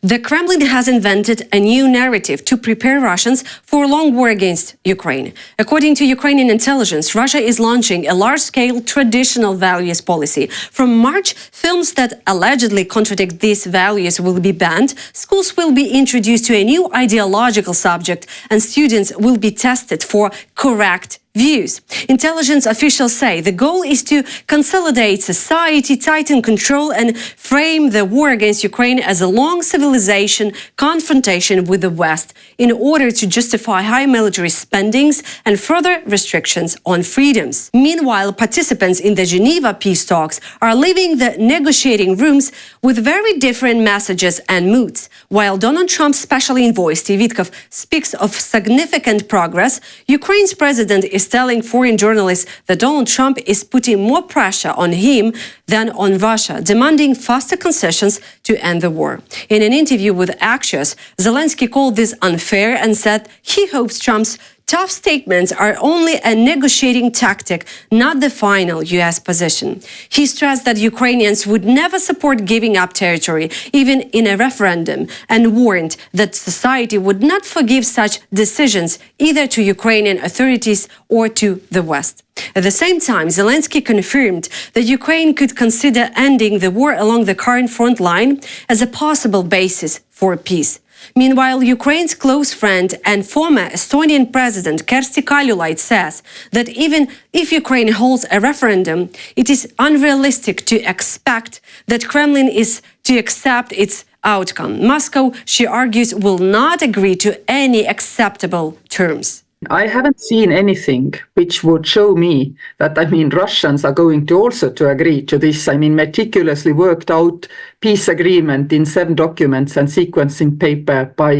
The Kremlin has invented a new narrative to prepare Russians for a long war against Ukraine. According to Ukrainian intelligence, Russia is launching a large-scale traditional values policy. From March, films that allegedly contradict these values will be banned, schools will be introduced to a new ideological subject, and students will be tested for correct views. Intelligence officials say the goal is to consolidate society, tighten control, and frame the war against Ukraine as a long civilization confrontation with the West in order to justify high military spendings and further restrictions on freedoms. Meanwhile, participants in the Geneva peace talks are leaving the negotiating rooms with very different messages and moods. While Donald Trump's special envoy, Steve Witkoff, speaks of significant progress, Ukraine's president is telling foreign journalists that Donald Trump is putting more pressure on him than on Russia, demanding faster concessions to end the war. In an interview with Axios, Zelenskyy called this unfair and said he hopes Trump's tough statements are only a negotiating tactic, not the final U.S. position. He stressed that Ukrainians would never support giving up territory, even in a referendum, and warned that society would not forgive such decisions either to Ukrainian authorities or to the West. At the same time, Zelenskyy confirmed that Ukraine could consider ending the war along the current front line as a possible basis for peace. Meanwhile, Ukraine's close friend and former Estonian president Kersti Kaljulaid says that even if Ukraine holds a referendum, it is unrealistic to expect that Kremlin is to accept its outcome. Moscow, she argues, will not agree to any acceptable terms. I haven't seen anything which would show me that, Russians are going to also to agree to this, meticulously worked out peace agreement in 7 documents and sequencing paper by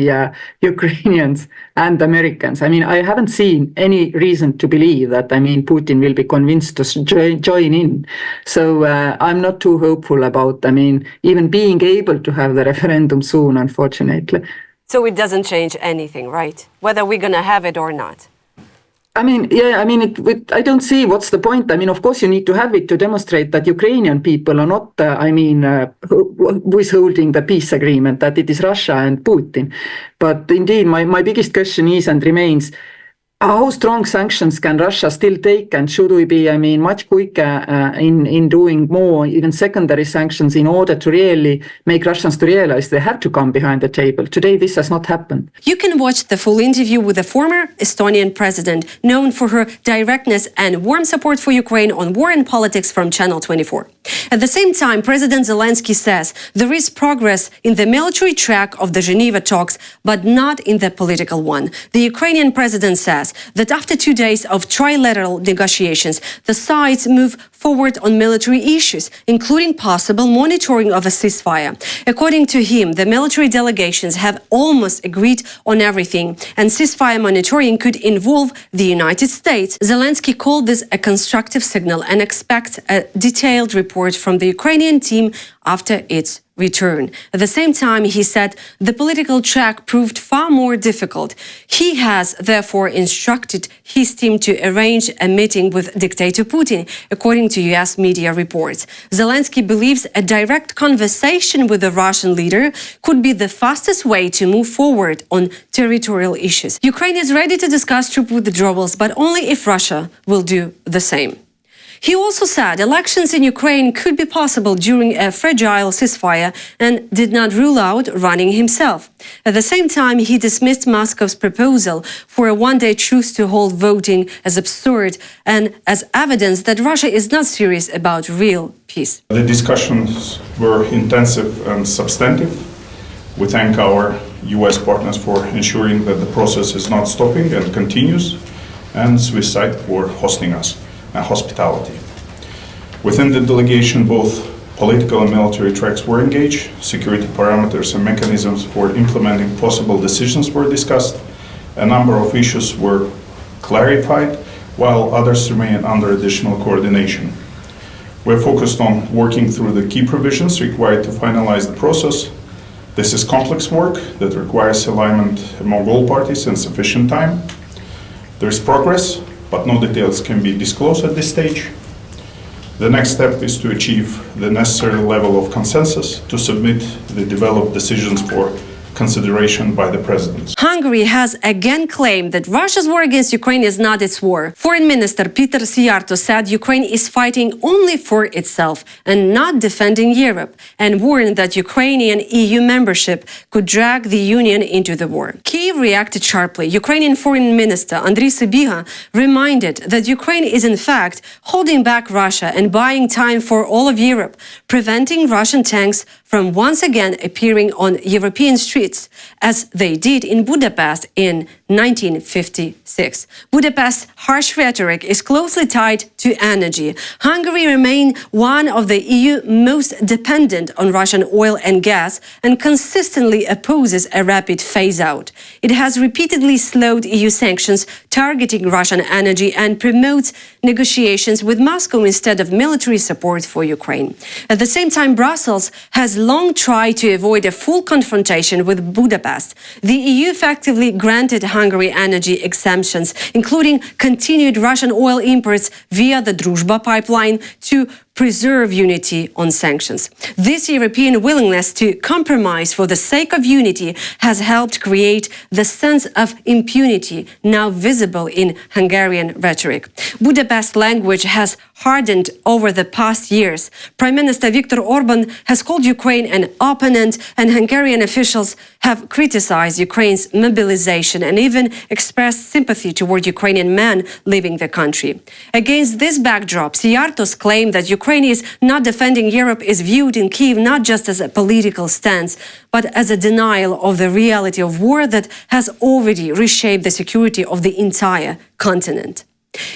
Ukrainians and Americans. I haven't seen any reason to believe that, Putin will be convinced to join in. So I'm not too hopeful about, even being able to have the referendum soon, unfortunately. So it doesn't change anything, right? Whether we're going to have it or not. I don't see what's the point. Of course, you need to have it to demonstrate that Ukrainian people are not, who is holding the peace agreement, that it is Russia and Putin. But indeed, my biggest question is and remains, how strong sanctions can Russia still take, and should we be, much quicker in doing more, even secondary sanctions, in order to really make Russians to realize they have to come behind the table? Today, this has not happened. You can watch the full interview with the former Estonian president, known for her directness and warm support for Ukraine on War and Politics from Channel 24. At the same time, President Zelenskyy says there is progress in the military track of the Geneva talks, but not in the political one. The Ukrainian president says that after 2 days of trilateral negotiations, the sides move forward on military issues, including possible monitoring of a ceasefire. According to him, the military delegations have almost agreed on everything, and ceasefire monitoring could involve the United States. Zelenskyy called this a constructive signal and expects a detailed report from the Ukrainian team after its return. At the same time, he said the political track proved far more difficult. He has therefore instructed his team to arrange a meeting with dictator Putin, according to US media reports. Zelenskyy believes a direct conversation with the Russian leader could be the fastest way to move forward on territorial issues. Ukraine is ready to discuss troop withdrawals, but only if Russia will do the same. He also said elections in Ukraine could be possible during a fragile ceasefire and did not rule out running himself. At the same time, he dismissed Moscow's proposal for a one-day truce to hold voting as absurd and as evidence that Russia is not serious about real peace. The discussions were intensive and substantive. We thank our US partners for ensuring that the process is not stopping and continues, and Swiss side for hosting us. Hospitality. Within the delegation, both political and military tracks were engaged, security parameters and mechanisms for implementing possible decisions were discussed, a number of issues were clarified, while others remain under additional coordination. We're focused on working through the key provisions required to finalize the process. This is complex work that requires alignment among all parties in sufficient time. There is progress, but no details can be disclosed at this stage. The next step is to achieve the necessary level of consensus to submit the developed decisions for consideration by the presidents. Hungary has again claimed that Russia's war against Ukraine is not its war. Foreign Minister Peter Szijjártó said Ukraine is fighting only for itself and not defending Europe, and warned that Ukrainian EU membership could drag the Union into the war. Kyiv reacted sharply. Ukrainian Foreign Minister Andriy Sybiha reminded that Ukraine is in fact holding back Russia and buying time for all of Europe, preventing Russian tanks from once again appearing on European streets, as they did in Budapest in 1956. Budapest's harsh rhetoric is closely tied to energy. Hungary remains one of the EU most dependent on Russian oil and gas and consistently opposes a rapid phase-out. It has repeatedly slowed EU sanctions targeting Russian energy and promotes negotiations with Moscow instead of military support for Ukraine. At the same time, Brussels has long tried to avoid a full confrontation with Budapest. The EU effectively granted Hungary energy exemptions, including continued Russian oil imports via the Druzhba pipeline, to preserve unity on sanctions. This European willingness to compromise for the sake of unity has helped create the sense of impunity now visible in Hungarian rhetoric. Budapest language has hardened over the past years. Prime Minister Viktor Orban has called Ukraine an opponent, and Hungarian officials have criticized Ukraine's mobilization and even expressed sympathy toward Ukrainian men leaving the country. Against this backdrop, Szijjártó's claim that Ukraine is not defending Europe is viewed in Kyiv not just as a political stance, but as a denial of the reality of war that has already reshaped the security of the entire continent.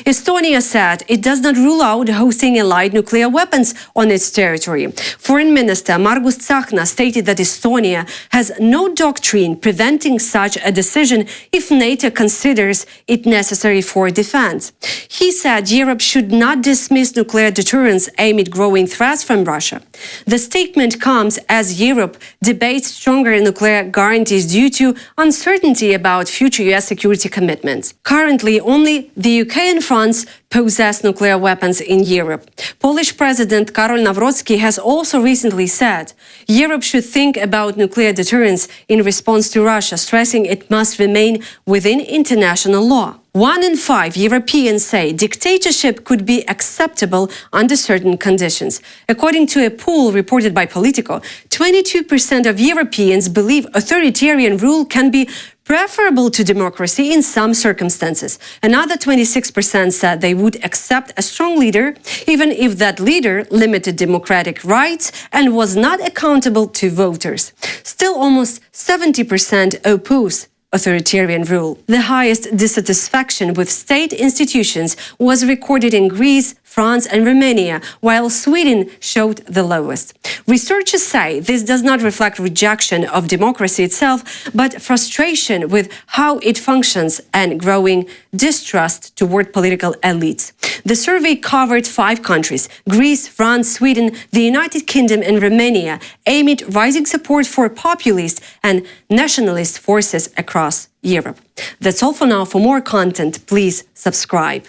Estonia said it does not rule out hosting allied nuclear weapons on its territory. Foreign Minister Margus Tsahkna stated that Estonia has no doctrine preventing such a decision if NATO considers it necessary for defense. He said Europe should not dismiss nuclear deterrence amid growing threats from Russia. The statement comes as Europe debates stronger nuclear guarantees due to uncertainty about future US security commitments. Currently, only the UK and France possess nuclear weapons in Europe. Polish President Karol Nawrocki has also recently said Europe should think about nuclear deterrence in response to Russia, stressing it must remain within international law. 1 in 5 Europeans say dictatorship could be acceptable under certain conditions. According to a poll reported by Politico, 22% of Europeans believe authoritarian rule can be preferable to democracy in some circumstances. Another 26% said they would accept a strong leader, even if that leader limited democratic rights and was not accountable to voters. Still, almost 70% oppose authoritarian rule. The highest dissatisfaction with state institutions was recorded in Greece, France and Romania, while Sweden showed the lowest. Researchers say this does not reflect rejection of democracy itself, but frustration with how it functions and growing distrust toward political elites. The survey covered 5 countries: Greece, France, Sweden, the United Kingdom and Romania, amid rising support for populist and nationalist forces across Europe. That's all for now. For more content, please subscribe.